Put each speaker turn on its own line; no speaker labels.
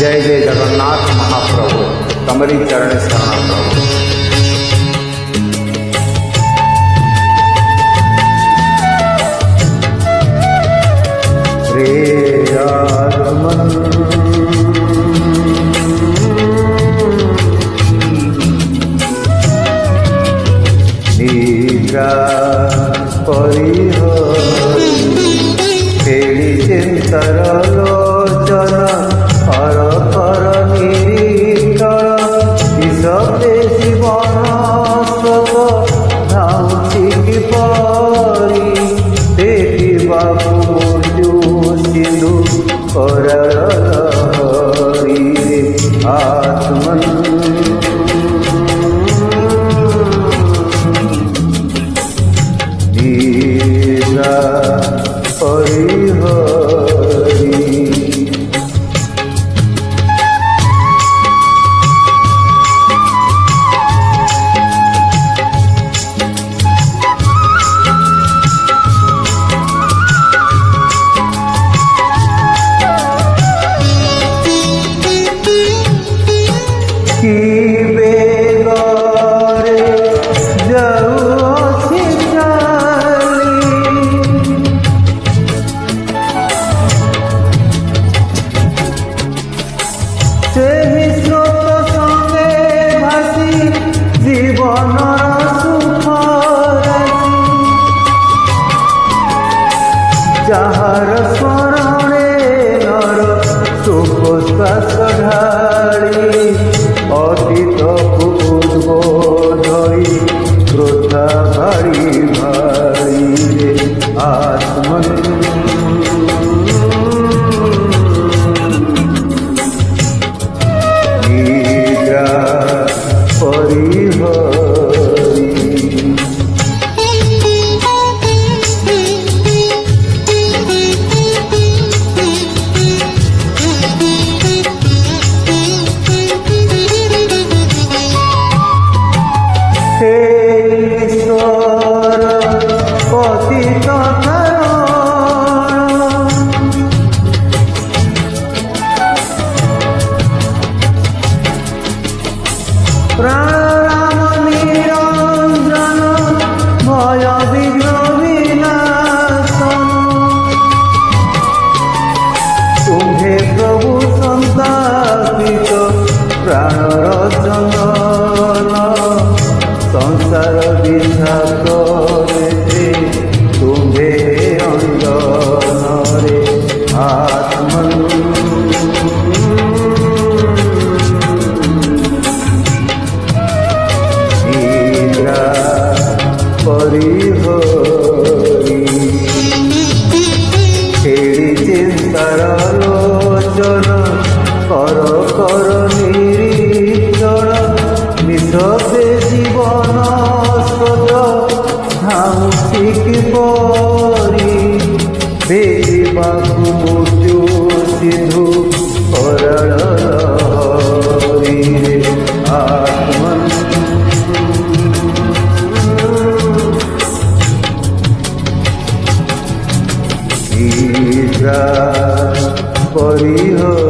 जय जय जगन्नाथ महाप्रभु, तमरी चरण शरण प्रभु। रे आगमन निद्रा परिहरि खेली चिंतर लोचन हर कर निरीक्षण विषे जीवन स्रोत धाउछि किपरि देखिबाकु मृत्यु सिंधु करलहरी आत्मन निद्रा परिहरि। की बेगरे जाऊँछि चाली सेहि स्रोत संगे भासी जीवनर सुख राशि जाहार स्मरणे नर सुख श्वास ढाली अतीत उद्बोधई क्रोधा भारी भारी आत्मन निद्रा परिहरि। हे ईश्वर पतित प्राण निरंजन भय विघ्न विनाशन तुम्हे प्रभु संतापित प्राणर चंदन संसार विधात नेत्रे तुम्हे अंजन रे आत्मन निद्रा परिहरि खेली चिंतार लोचन कर कर निरीक्षण विषे जीवन स्रोत धाउछि किपरि देखिबाकु मृत्यु सिंधु करलहरी आत्मन निद्रा परिहरि।